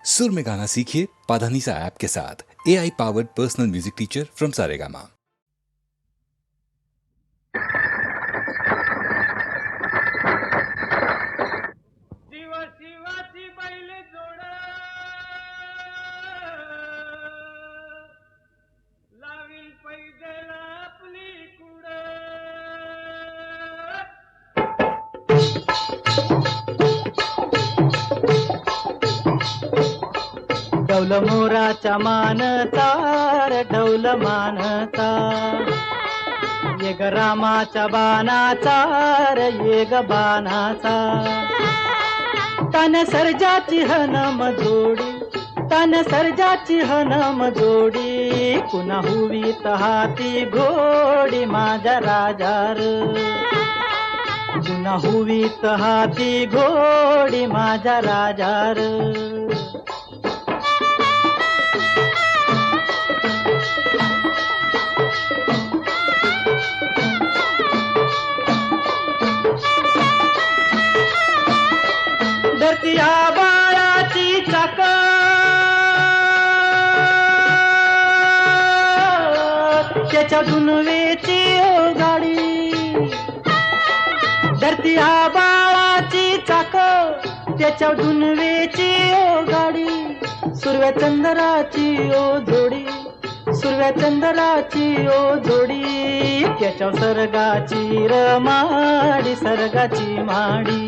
सुर में गाना सीखिए पाधानीसा ऐप के साथ। AI powered personal music teacher from Saregama. शिवाची बैल जोड लावील पैदल आपली कुड डौल मोराच्या मानता रे डौल मानता ये ग रामाच्या बाणाचा रे ये ग बाणाचा तन सर्जाची हनम जोडी तन सर्जाची हनम जोडी पुन्हा हुवीत हाती घोडी माझ्या राजार पुन्हा हुवीत हाती घोडी माझ्या राजार धरतीया बाळाची चाक त्याच्या दुनवेची गाडी धरतीया बाळाची चाक त्याच्या दुनवेची गाडी सुरव्या चंद्राची ओ जोडी सुरव्या चंद्राची ओ जोडी त्याच्या सर्गाची रमाडी सर्गाची माडी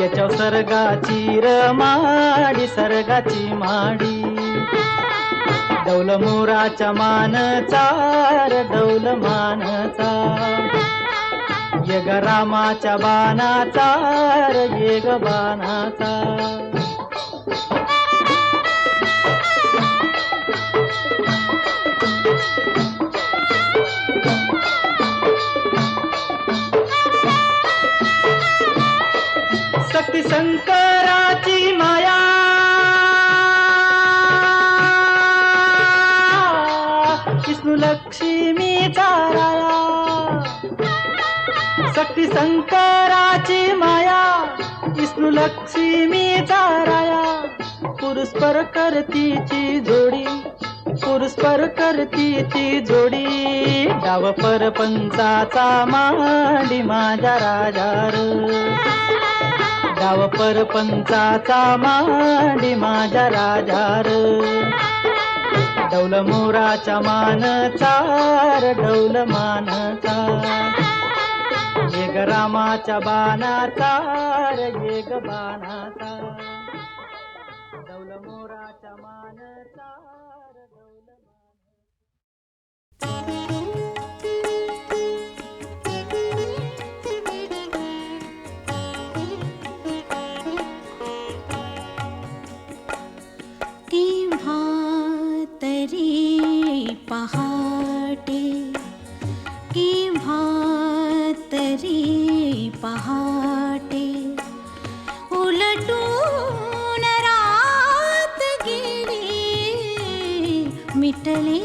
याच्या सर्गाची रमाडी सर्गाची माडी डौल मोराच्या मानचा रे डौल मानचा ये ग रामाच्या बाणाचा रे ये ग बाणाचा शक्ती शंकराची माया विष्णू लक्ष्मीचा राया शक्ती शंकराची माया विष्णू लक्ष्मीचा राया पुरुषपर करतीची जोडी पुरुषपर करतीची जोडी डाव परपंचाचा मांडी माझ्या राजार डाव परपंचाचा मांडी माझ्या राजार डौल मोराच्या मानचा रे डौल मानचा ये ग रामाच्या बाणाचा रे ये ग बाणाचा डौल मोराच्या मानचा रे डौल तरी पहाटे केव्हा तरी पहाटे उलटून रात गेली मिटले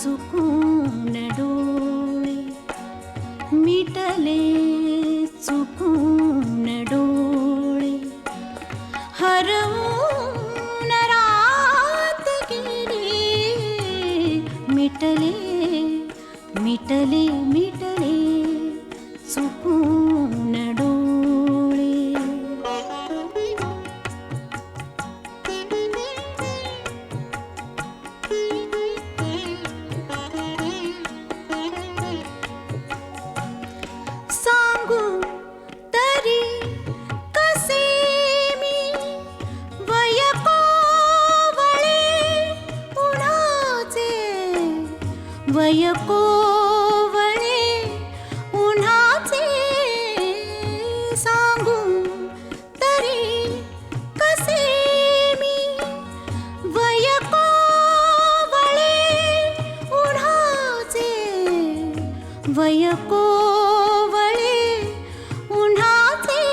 चुकून डोळे मिटले चुकून डोळे हरवून रात गेली मिटले मिटले मिटले चुकून डोळे सांगू तरी कसे मी वय कोवळे उन्हाचे वय कोवळे उन्हाचे सांगू तरी कसे मी वय कोवळे उन्हाचे वय कोवळे उन्हाचे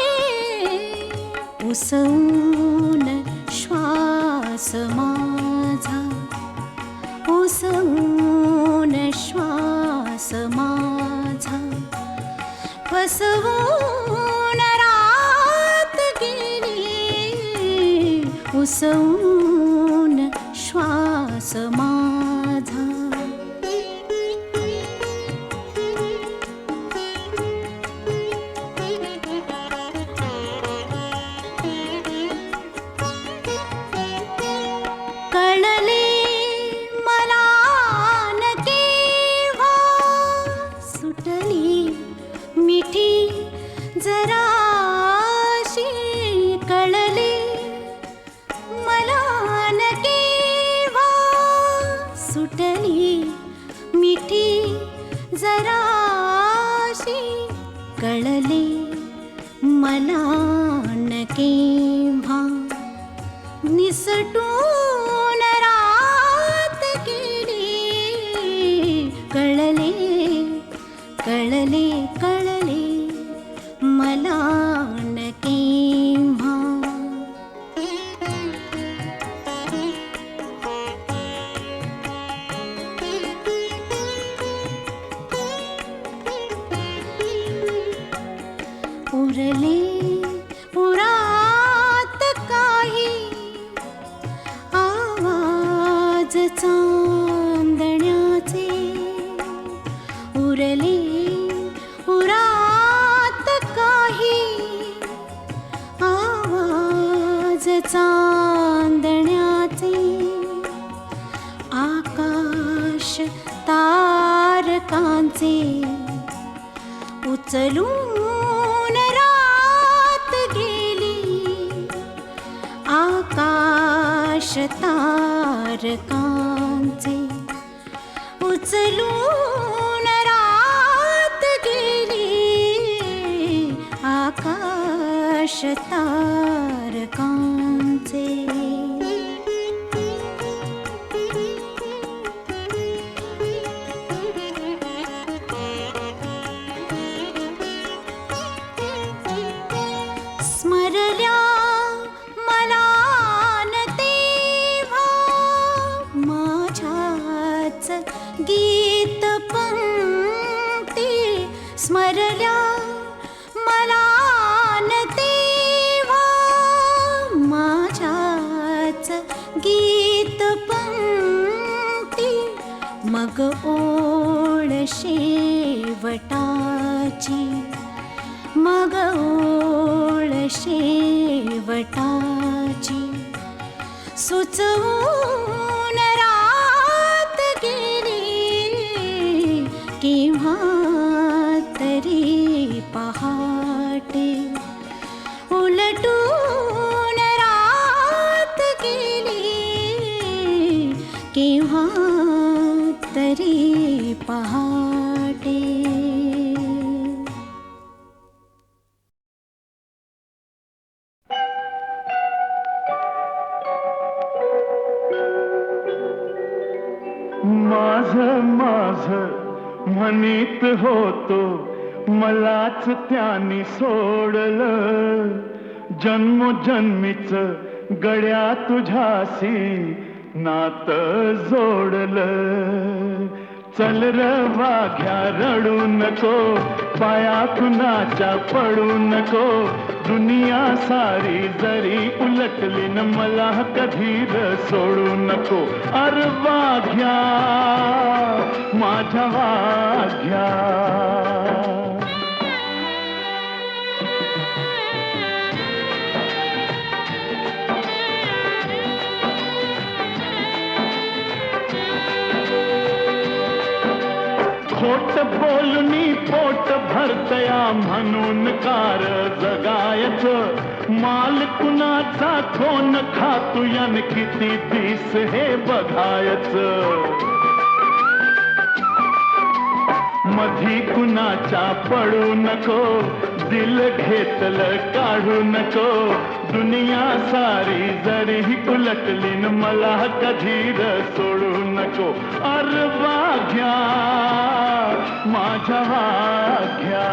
उसवून श्वास माझा उसवून श्वास माझा फसवून रात गेली उसवून श्वास माझा. कळले मला न केव्हा सुटली मिठी जराशी. कळले मला न केव्हा सुटली मिठी जराशी. कळले मला न केव्हा निसटून रात गेली. कळले कळले कळले मला न केव्हा. उरले उरात काही आवाज चांदण्याचे. उरले उरात काही आवाज चांदण्याचे. आकाश तारकांचे उचलून रात गेली. आकाश तारकांचे उचलून रात गेली. आकाश तारकांचे. स्मरल्या मला न तेव्हा माझ्याच गीत पंक्ती. स्मरल्या मला न तेव्हा माझ्याच गीत पंक्ती. मग ओळ शेवटाची. मग ओळ शेवटाची सुचवून रात गेली. केव्हा तरी पहाटे उलटून रात गेली. केव्हा तरी पहाटे. माझ म्हणीत होतो मलाच त्यानी सोडलं. जन्मोजन्मीच गड्या तुझ्याशी नात जोडलं. चल र वाघ्या रडू नको, पाया कुणाच्या पडू नको. दुनिया सारी जरी उलटली न मला कधी र सोडू नको. अर वाघ्या माझ्या वाघ्या. खोट बोलणी पोट भरतया म्हणून कार जगायचं. माल कुणाचा कोण खातू यान किती दिस हे बघायचं. मधी कुणाच्या पडू नको, दिल घेतलं काढू नको. दुनिया सारी जरी उलटली न मला कधी र सोडू नको. अर वाघ्या माझ्या वाघ्या.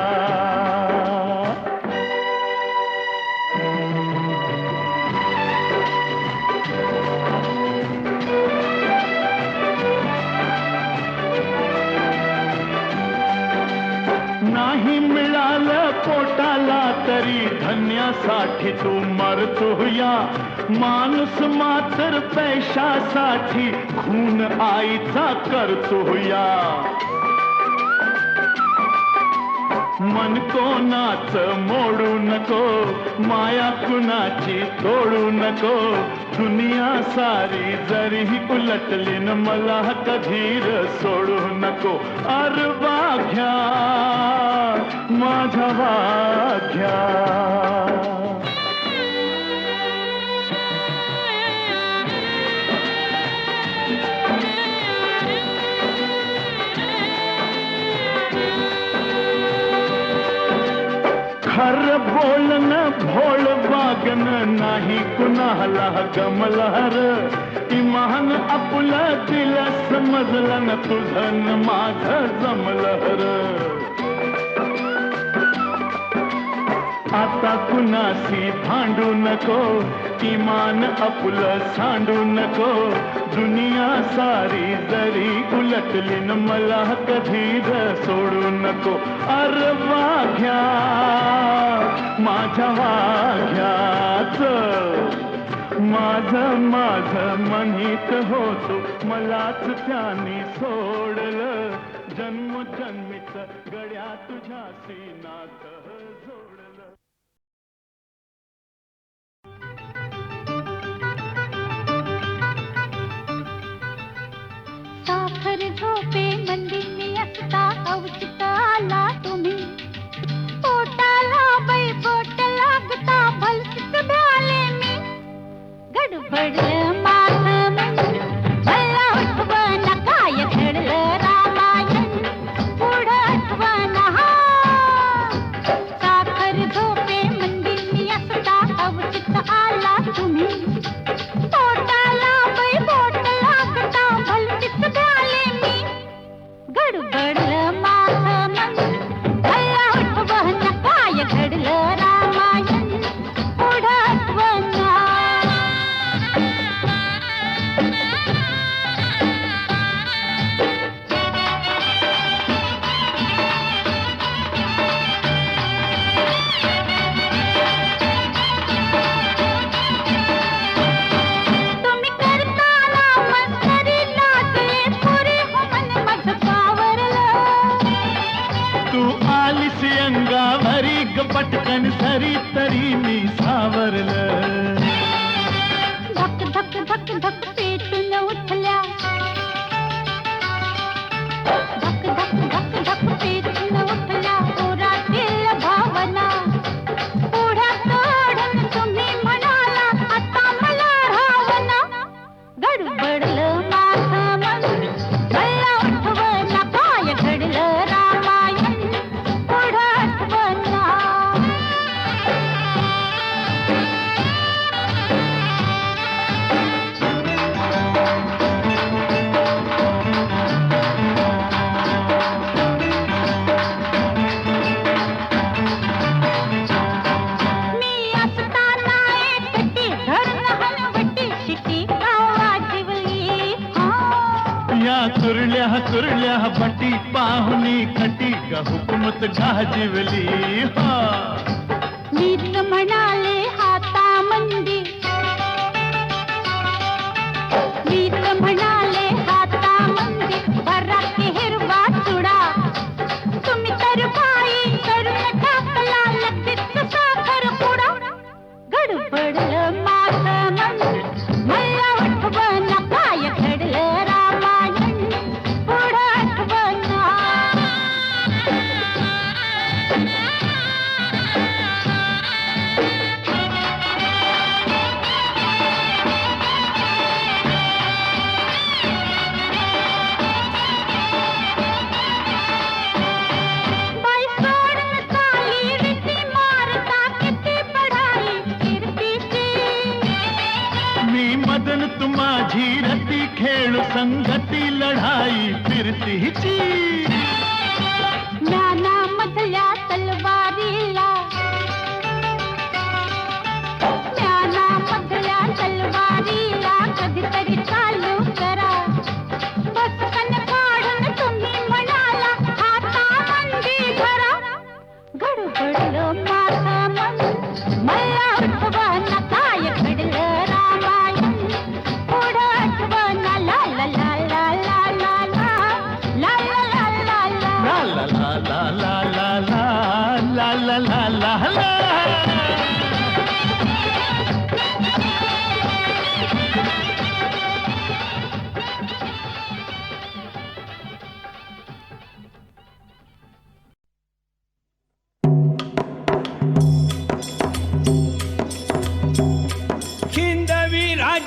नाही मिळालं पोटाला तरी धन्यासाठी तू मरतो या माणूस मात्र पैशासाठी खून आईचा करतो या मन कोणाच मोडू नको माया कुणाची तोडू नको दुनिया सारी जरीही उलटली न मला कधीर सोडू नको अरे वाघ्या माझ्या वाघ्या खर बोलन भोळ वागन नाही कुणाला गमलहर इमान आपलं दिल समजलं न तुझं न माझं जमलहर आता कुणाशी भांडू नको इमान आपलं सांडू नको दुनिया सारी जरी उलटली न मला कधीच सोडू नको अरे वाघ्या माझ्या वाघ्याच माझं म्हणीत होतो मलाच त्याने सोडलं जन्मजन्मीच गड्या तुझ्याशी नातं जोडलं साखर झोपे मंदिनी असता अवचित आला तुम्ही पोटाला बाई बोट लागता भलतीच भ्याले मी गडबडलं माझं मन मला आठवण काय घडलं रामायण पुढं आठवण साखर झोपे मंदिनी असता अवचित आला तुम्ही पोटाला बाई बोट लागता भलतीच भ्याले मी गडबडलं माझं मन मला आठवण काय घडलं रामायण पुढं आठवण तुम्ही करताना मस्करी लागले पुरे हो मन माझं पावरलं तू आलीस अंगावरी ग पटकन सरी तरी मी सावरलं धक धक धक धक पेटून उठल्या धक धक धक धक पेटून उठल्या पोरातील भावना पुढ्यात ओढून तुम्ही म्हणाला आता मला रावना गडबडलं माझं मन मला आठवण काय घडलं रामायण पुढं आठवण मी असताना एकटी धरण हलवटी शिटी गावा जिवली या कुरल्या बटी पाहुणी खटी ग हुकमत गाजिवली हा मीच म्हणाले हाता मंदी मीच म्हणाले हाता मंदी बरा की हिरवा चुडा तुम्ही तर बाई करून टाकला लगेच साखर पुडा गडबडलं माझं मन मला आठवण काय घडलं रामायण पुढं आठवण बाई सोडून चाली रीती मारता किती बढाई कीर्तीची मी मदन तू माझी रती खेळू संगती लढाई फिरतीची ज्ञानामधल्या तलवारीला ज्ञानामधल्या तलवारीला कधीतरी चालू करा बसकन काढून तुम्ही म्हणाला हाता मंदी धरा गडबडलं माझं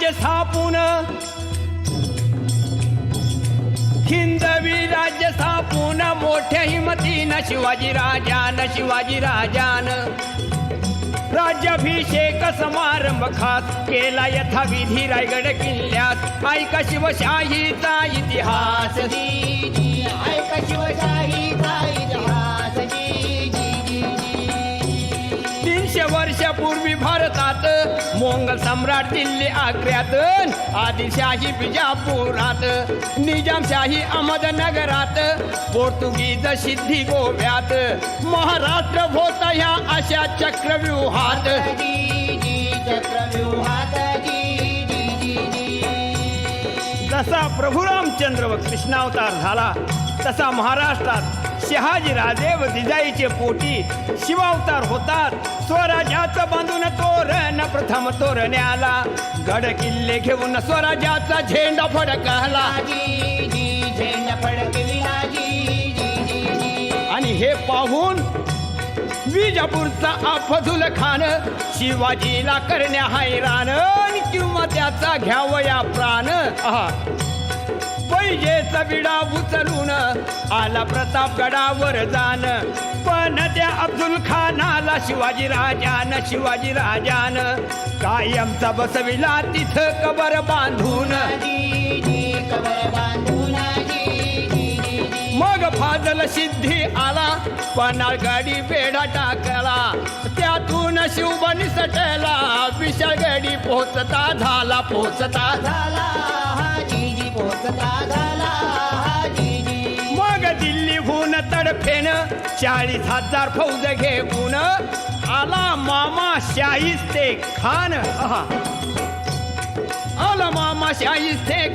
राज्य स्थापून हिंदवी राज्य स्थापून मोठ्या हिमतीनं शिवाजी राजान राज्याभिषेक समारंभ खास केला यथाविधी रायगड किल्ल्यात ऐका शिवशाहीचा इतिहास ऐका शिवशाहीचा इतिहास 300 वर्षापूर्वी भारतात मोंगल सम्राट दिल्ली आग्र्यात आदिलशाही बिजापुरात निजामशाही अहमदनगरात पोर्तुगीज सिद्धी गोव्यात महाराष्ट्र होता ह्या अशा चक्रव्यूहात जसा प्रभू रामचंद्र व कृष्णावतार झाला तसा महाराष्ट्रात शहाजी राजे व जिजाईचे पोटी शिवावतार होतात स्वराज्याचं बांधून तोरण प्रथम तोरण्याला गड किल्ले घेऊन स्वराज्याचा झेंडा फडकला आणि हे पाहून विजापूरचा अफझुल खान शिवाजीला करण्या हैराण किंवा त्याचा घ्यावया प्राण पैजेचा विडा उचलून आला प्रतापगडावर जाण पण त्या अफझुल खानाला शिवाजी राजान कायमचा बसविला तिथं कबर बांधून मग फाजल सिद्धी आला पन्हाळगडी बेडा टाकला त्यातून शिवबनी सटला विशाळगडी पोचता झाला मग दिल्लीहून तडफेन 40,000 फौज घेऊन आला मामा शाहिस्ते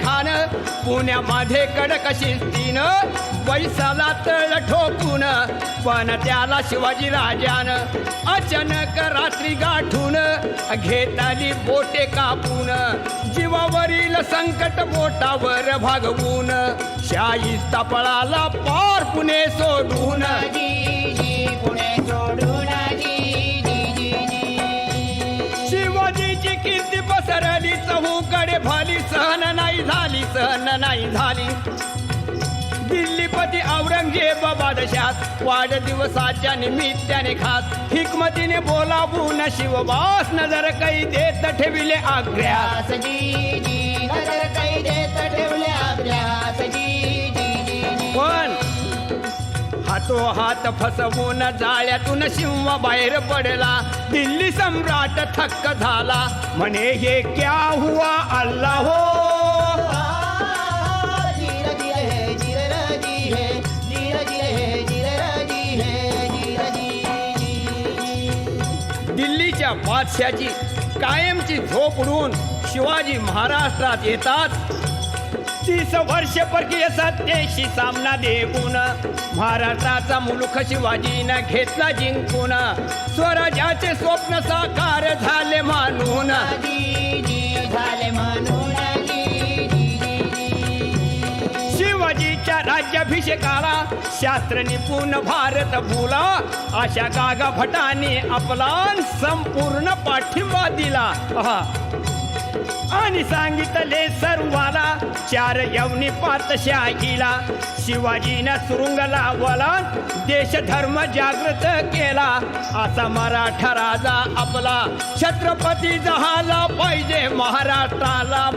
खान पुण्यामध्ये कडक शिस्तीन पैसाला तळ ठोकून पण त्याला शिवाजी राजान अचानक रात्री गाठून घेताली बोटे कापून जीवावरील संकट बोटावर भागवून शाहिस्ता पळाला पार पुणे सोडून शिवाजीची कीर्ती पसरली चहूकडे भाली सहन नाही झाली दिल्लीपती औरंगजेब बादशाह वाढदिवसाच्या निमित्ताने खास हिकमतीने बोलावून शिवबास नजर काही देत ठेविले आग्र्यास पण हात फसवून जाळ्यातून सिंह बाहेर पडला दिल्ली सम्राट थक्क झाला म्हणे हे क्या हुआ अल्लाह हो दिल्लीच्या बादशाची कायमची झोप उडून शिवाजी महाराष्ट्रात येतात 30 वर्ष परकीय सत्तेशी सामना देऊन महाराष्ट्राचा मुलूख शिवाजीनं घेतला जिंकून स्वराज्याचे स्वप्न साकार झाले मानून शिवाजीच्या राज्याभिषेकाला शास्त्र निपुण भारत भूला अशा गागा भटाने आपला संपूर्ण पाठिंबा दिला आणि सांगितले सर्वाला 4 यवनी पातशाहीला शिवाजीनं सुरुंग लावला देश धर्म जागृत केला असा मराठा राजा आपला छत्रपती झाला पाहिजे महाराष्ट्राला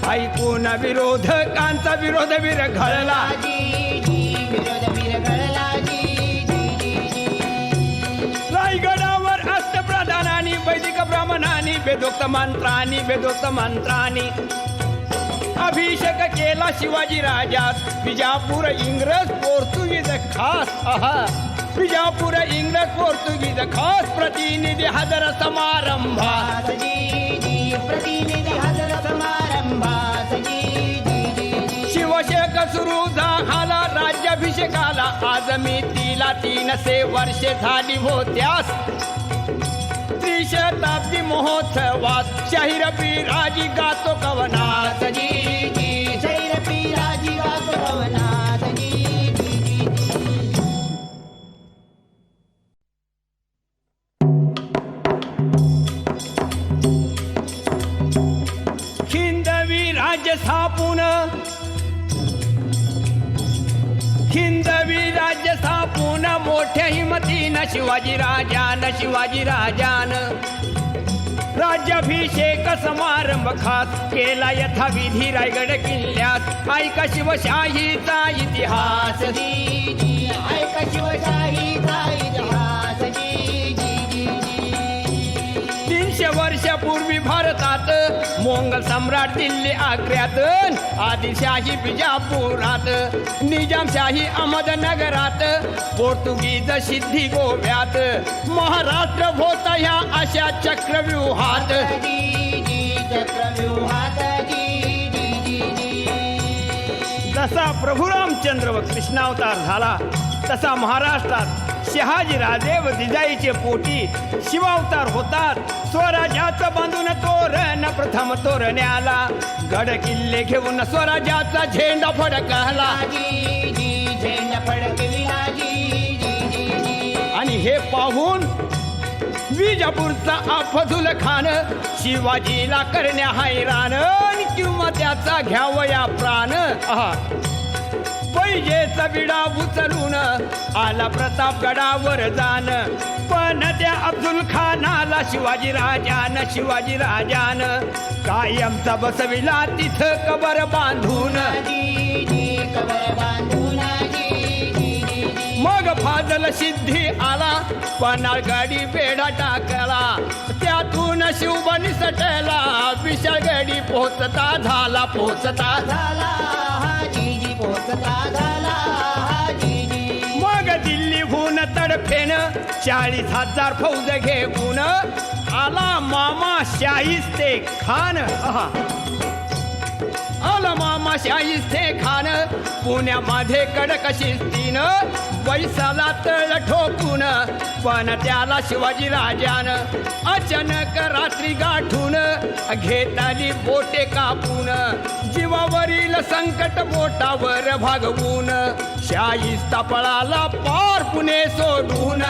ऐकून विरोधकांचा विरोध विरघळला रायगडावर अष्टप्रधानांनी वैदिक ब्राह्मणांनी वेदोक्त मंत्रांनी अभिषेक केला शिवाजी राजास विजापूर इंग्रज पोर्तुगीज खास प्रतिनिधी हजर समारंभात शिवशेक सुरू झाला राज्याभिषेकाला आज मी तिला 300 वर्षे झाली होत्यास त्रिशताब्दी महोत्सवात शाहीर बिराजी गातो कवनात राज्य स्थापून हिंदवी राज्य स्थापून मोठ्या हिमतीनं शिवाजी राजान राज्याभिषेक समारंभ खास केला यथाविधी रायगड किल्ल्यात ऐका शिवशाहीचा इतिहास ऐका शिवशाहीचा इतिहास 300 वर्षापूर्वी भारतात मोंगल सम्राट दिल्ली आग्र्यात आदिलशाही बिजापुरात निजामशाही अहमदनगरात पोर्तुगीज सिद्धी गोव्यात महाराष्ट्र होता ह्या अशा चक्रव्यूहात जसा प्रभू रामचंद्र व कृष्णावतार झाला तसा महाराष्ट्रात शहाजी राजे व जिजाईचे पोटी शिवावतार होतात स्वराज्याचं बांधून तोरण प्रथम तोरण्याला गड किल्ले घेऊन स्वराज्याचा झेंडा फडकला आणि हे पाहून विजापूरचा अफझुल खान शिवाजीला करण्या हैराण किंवा त्याचा घ्यावया प्राण पैजेचा विडा उचलून आला प्रतापगडावर जाण पण त्या अफझुल खानाला शिवाजी राजान कायमचा बसविला तिथं कबर बांधून मग फाजल सिद्धी आला पन्हाळगडी बेडा टाकला त्यातून शिवबा निसटला विशाळगडी पोचता झाला मग दिल्लीहून तडफेन 40,000 फौज घेऊन आला मामा शाहिस्ते खान पुण्यामध्ये कडक शिस्तीनं पैसाला तळ ठोकून पण त्याला शिवाजी राजानं अचानक रात्री गाठून घेतली बोटे कापून जीवावरील संकट बोटावर भागवून शाहिस्ता पळाला पार पुणे सोडून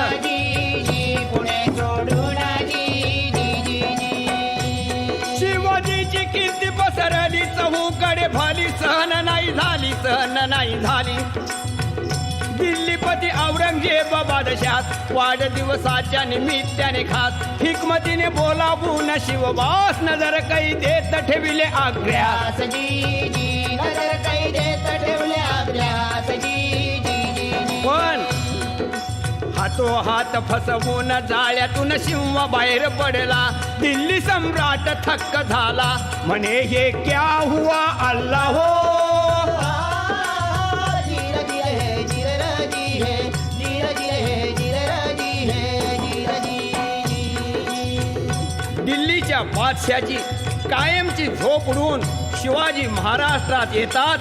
शिवाजीची कीर्ती पसरली चहूकडे भाली सहन नाही झाली दिल्लीपती औरंगजेब बादशाह वाढदिवसाच्या निमित्ताने खास हिकमतीने बोलावून शिवबास नजर कैदेत ठेविले आग्र्यास पण हात फसवून जाळ्यातून सिंह बाहेर पडला दिल्ली सम्राट थक्क झाला म्हणे हे क्या हुआ अल्लाह हो दिल्लीच्या बादशाची कायमची झोप उडून शिवाजी महाराष्ट्रात येतात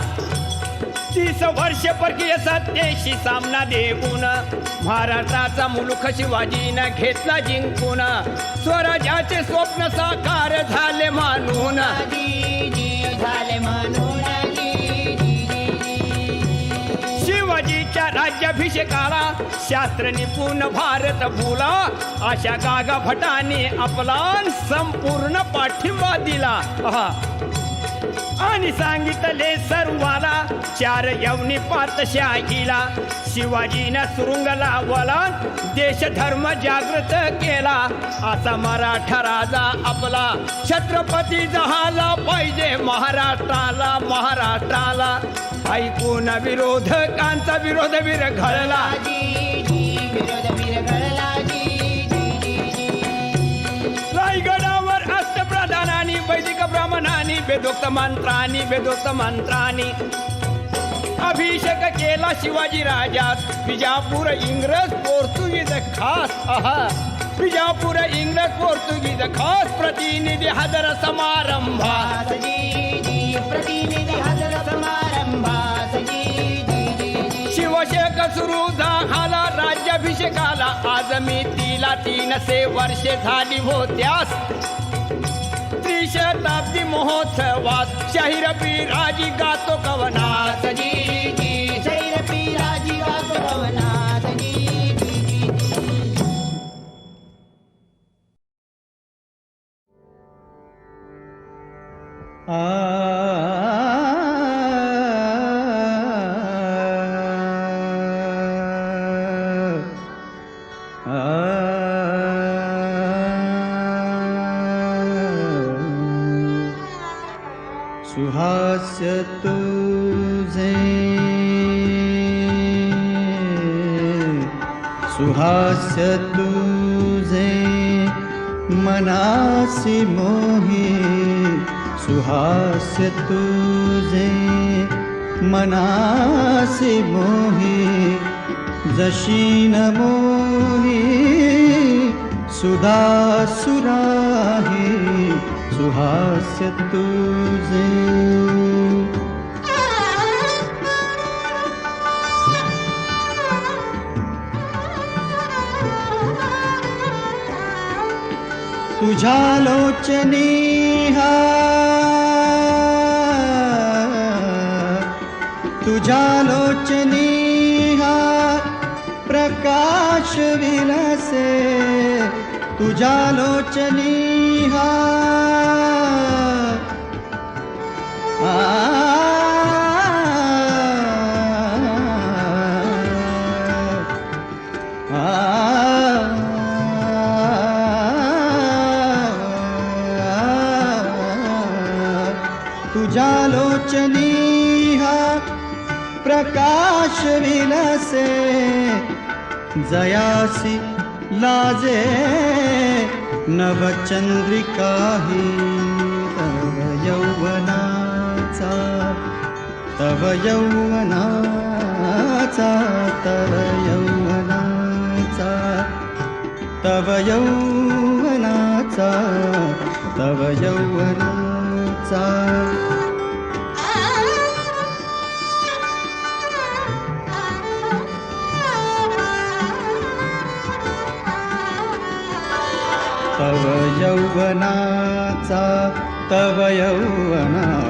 30 वर्ष परकीय सत्तेशी सामना देऊन महाराष्ट्राचा मुलूख शिवाजीनं घेतला जिंकून स्वराज्याचे स्वप्न साकार झाले मानून शिवाजीच्या राज्याभिषेकाला शास्त्र निपुण भारत भूला अशा गागा भटांनी आपला संपूर्ण पाठिंबा दिला आणि सांगितले सर्वाला 4 यवनी पातशाहीला शिवाजीनं सुरुंग लावला देश धर्म जागृत केला असा मराठा राजा आपला छत्रपती झाला पाहिजे महाराष्ट्राला ऐकून विरोधकांचा विरोध विरघळला रायगडावर अष्टप्रधानांनी वैदिक ब्राह्मणांनी वेदोक्त मंत्रांनी अभिषेक केला शिवाजी राजास विजापूर इंग्रज पोर्तुगीज खास प्रतिनिधी हजर समारंभात शिवशेक सुरू झाला राज्याभिषेकाला आज मी तिला 300 वर्षे झाली होत्यास त्रिशताब्दी महोत्सवात शाहीर बिराजी गातो कवनात शाहीर बिराजी गातो कवनात आ सुहास्य तुझे सुहास्य तुझे मनासी मोही सुहास्य तुझे मनासी मोही जशी न मोही सुधा सुराही सुहास्य तुझे तुझ्या लोचनी तुझ्या लोचनी प्रकाश विलसे तुझ्या लोचनी तुझ्या लोचनी प्रकाश विलसे जयासी लाजे नवचंद्रिकाही तव यौवनाचा तव यौवनाचा तव यौवनाचा तव यौवनाचा तव यौवनाचा तव यौवनाचा तव यौवनाचा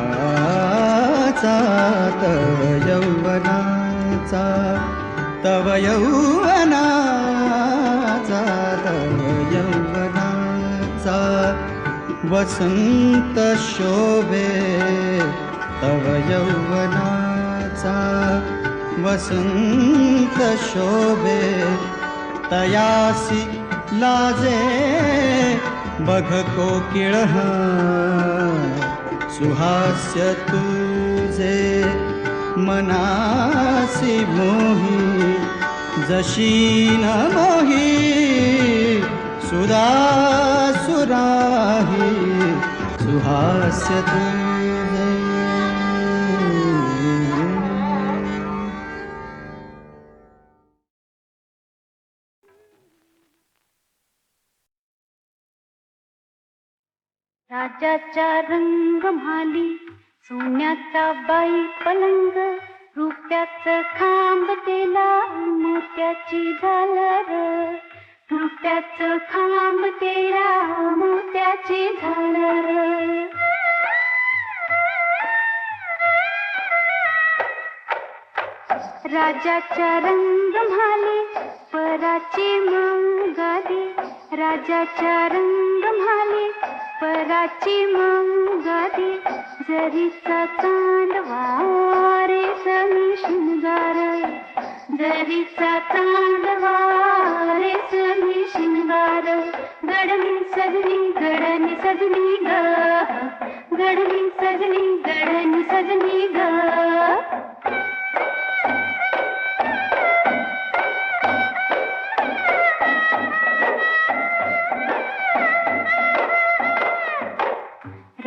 तव यौवनाचा तव यौवनाचा तव यौवनाचा वसंत शोभे तव यौवनाचा वसंत शोभे तयासी लाजे बघ कोकिळ सुहास्य तुझे मनासी मोही जशी न मोही सुधा सुराही सुहास्य तुझे राजाच्या रंगमाली सोन्याचा बाई पलंग रुपयाचं खांब तेला मोत्याची झालर रुपयाचं खांब तेला मोत्याची झालर राजाच्या रंगमाली पराची मंगाली राजाच्या रंगमाली पराची मंगाली जरीचा चांदवा रेशमी शृंगार जरीचा चांदवा रेशमी शृंगार गडनी सजनी गडनी सजनी ग गडनी सजनी गडनी सजनी ग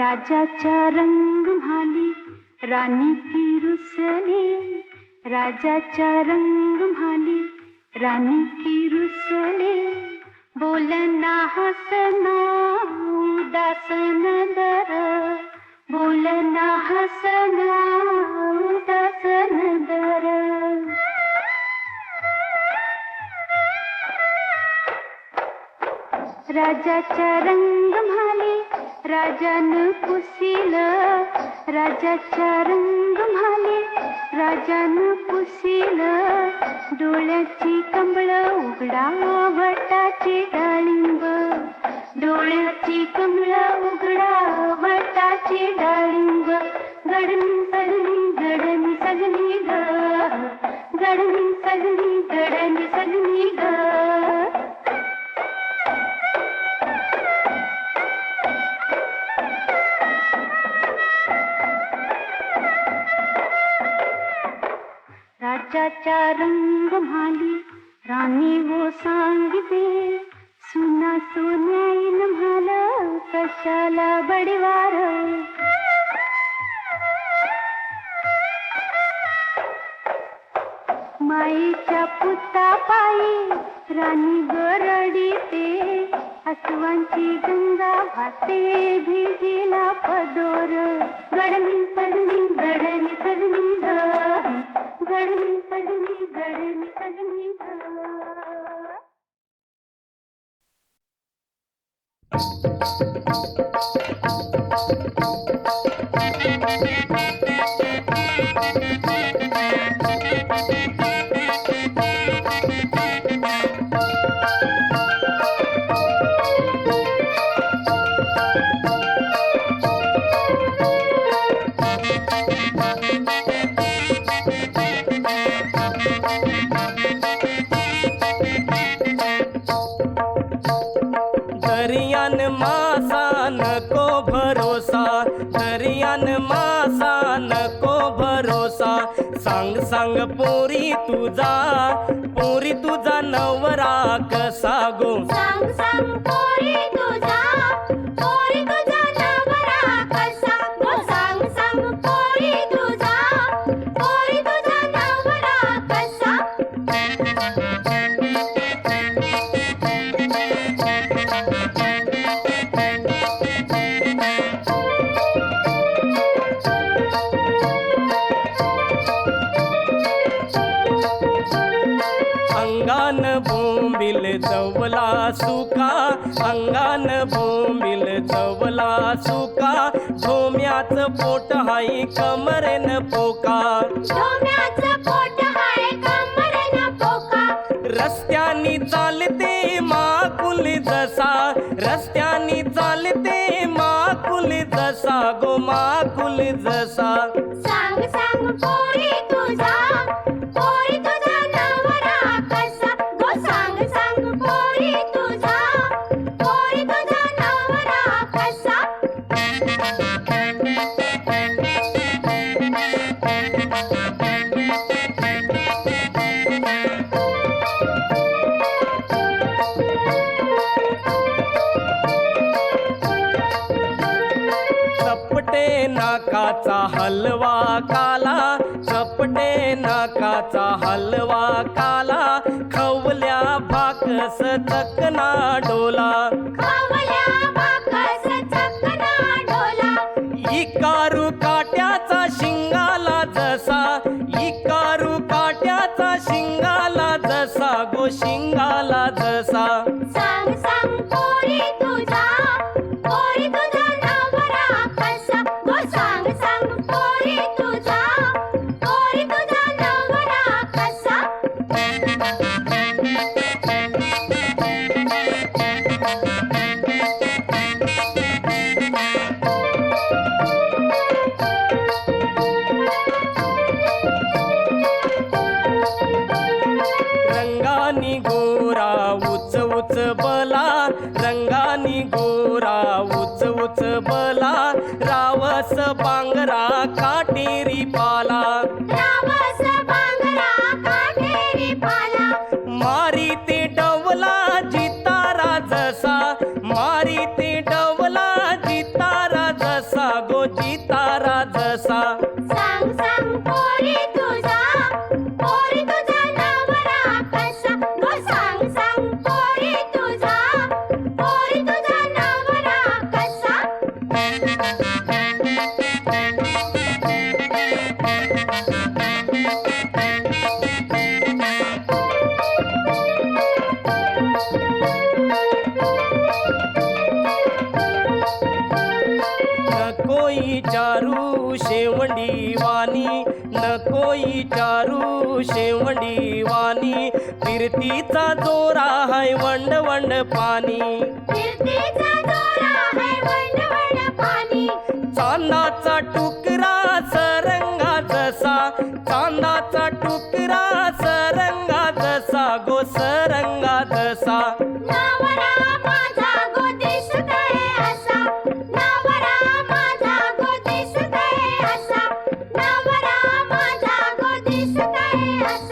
राजाच्या रंगमाली राणी की रुसली राजाच्या रंगमाली राणी की रुसली बोलना हसना उदासन दर बोलना हसना उदासन दर राजाच्या रंगमाली राजानं पुसील राजाच्या रंगमाली राजानं पुसील डोळ्याची कमळ उघडा वटाची डाळिंब डोळ्याची कमळ उघडा वटाची डाळिंब गडनी सजनी गडनी सजनी ग गडनी सजनी गडनी सजनी ग राज्याच्या रंगमाली राणी वो सांगते सुना सोन्याईन म्हाला कशाला बडीवार माईच्या पुतापायी राणी गरडीते अस्वांची गंगा वाहते भिजीला पदोर गडली पडली गडली पडली गडली पडली गडली पडली दरियान मासा नको भरोसा दरियान मासा नको भरोसा सांग सांग पोरी तुझा नवरा कसा गो सांग सांग पोरी तुझा नवरा कसा गो सांग सांग पोरी तुझा नवरा कसा अंगान बोंबिल जवला सुका अंगान बोंबिल जवला सुका धोम्याचं पोट हाय कमरेन पोका धोम्याचं पोट हाय कमरेन पोका रस्त्यानी चालते माकुल जसा रस्त्यानी चालते माकुल जसा गो माकुल जसा सांग सांग पोरी तुझा नवरा कसा गो सांग सांग पोरी तुझा नवरा कसा चपटे नाकाचा हलवा काला चपटे नाकाचा हलवा काला खवल्या भाकस चकना डोला खावल्या बाकस चकना डोला इकारू काट्याचा शिंगाला जसा इकारू काट्याचा शिंगाला जसा गो शिंगाला जसा सांग सांग पोरी तुझा नवरा कसा गो सांग सांग पोरी तुझा नवरा कसा रंगानी गोरा उच उच बला रंगानी गोरा उच उच बला रावस बांगरा काटेरी पाला रावस बांगरा काटेरी पाला मारी ते डवला जितारा जसा मारी ते डवला जितारा जसा गो जितारा जसा सांग सांग पोरी तुझा नवरा कसा गो सांग सांग पोरी तुझा नवरा कसा नकोई चारू शेवंडी वाणी नकोई चारू शेवंडी वाणी फिरतीचा जोरा हाय वंड वंड पाणी फिरतीचा दोरा है वंड वंड पाणी चांदाचा टुकरा सरंगा जसा चांदाचा टुकरा सरंगा जसा गो सरंगा जसा नवरा माझा गो दिसतोय असा नवरा माझा गो दिसतोय असा नवरा माझा गो दिसतोय असा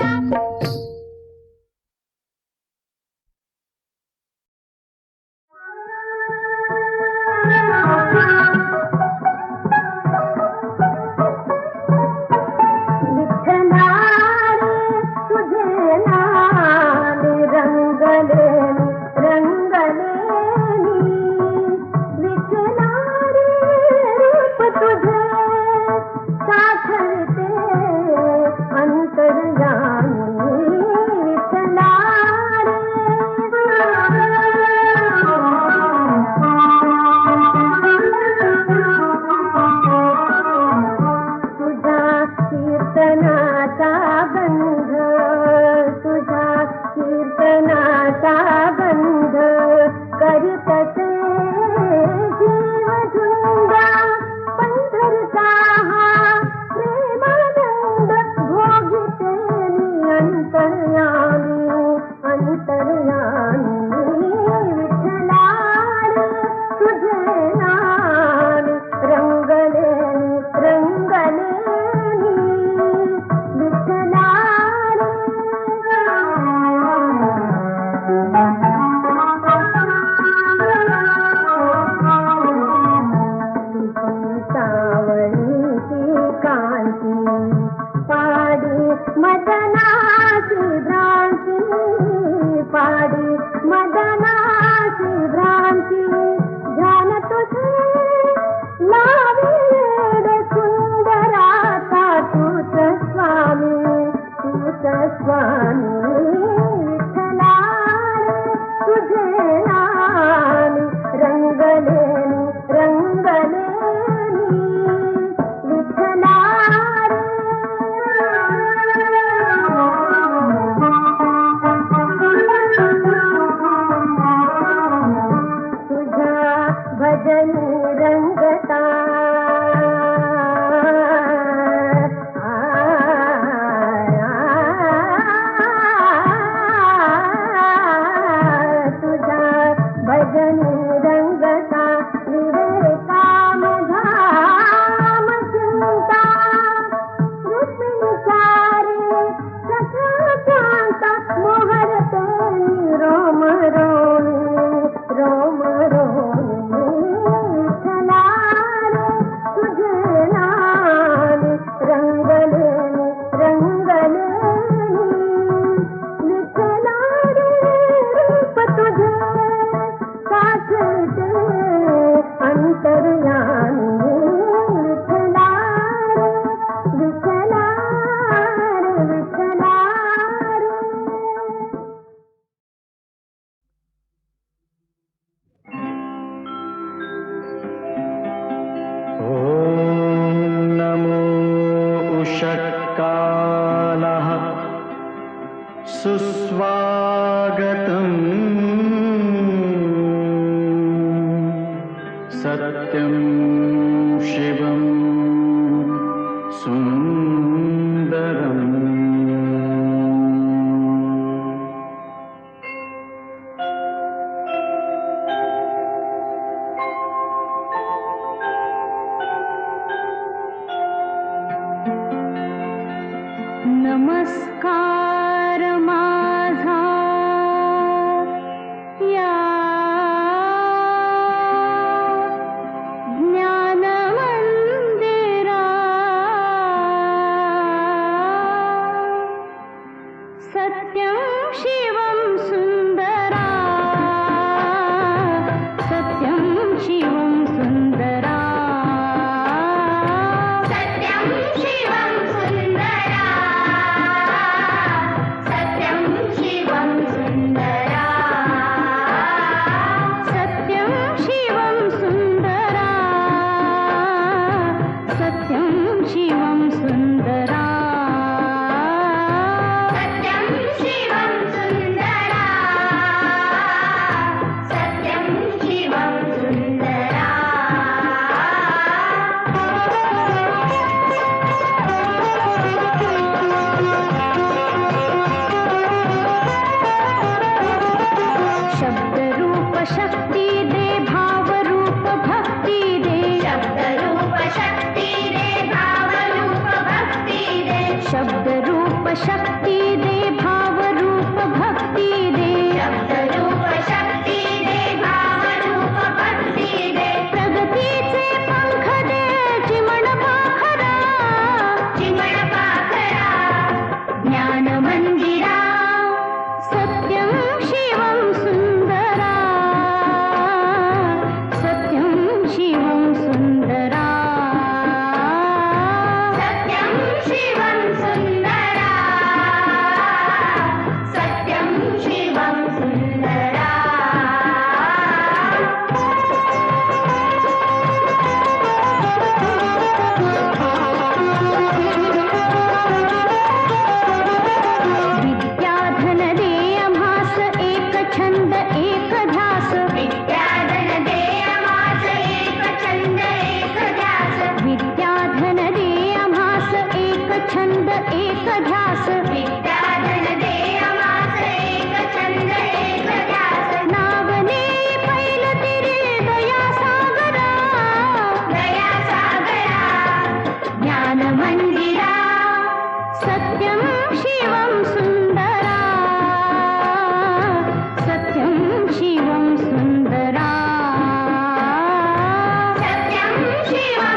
नमो उषत्कालः सुस्वागतम् सत्यं शिवं सुन्दरम् नमस्कार माझा या ज्ञान मंदिरा सत्यं शिवं सुंदरा सत्यं शिवं सुंदरा सत्यं शिवं सुंदरा सत्यं शिवं सुंदरा सत्यं शिवं सुंदरा सत्यं शिवं सुंदरा सत्यं शिवं सुंदरा सत्यं शिवं सुंदरा शब्द रूप शक्ती दे भाव रूप भक्ती दे शब्द रूप शक्ती दे भाव रूप भक्ती दे शब्द रूप शक्ती दे भाव रूप भक्ती दे शब्द रूप शक्ती दे भाव रूप भक्ती दे प्रगतीचे पंख दे चिमण पाखरा ज्ञान मंदिरा सत्यं शिवं सुंदरा सत्यं शिवं सुंदरा सत्यं शिवं सुंदरा सत्यं शिवं सुंदरा विद्याधन दे आम्हास एक छंद एक ध्यास विद्याधन दे आम्हास एक छंद एक ध्यास विद्याधन दे आम्हास एक छंद एक ध्यास विद्याधन दे आम्हास एक छंद एक ध्यास नावने पैल तिरे दया सागरा ज्ञान मंदिरा सत्यं शिवं सुंदरा सत्यं शिवं सुंदरा सत्यं शिवं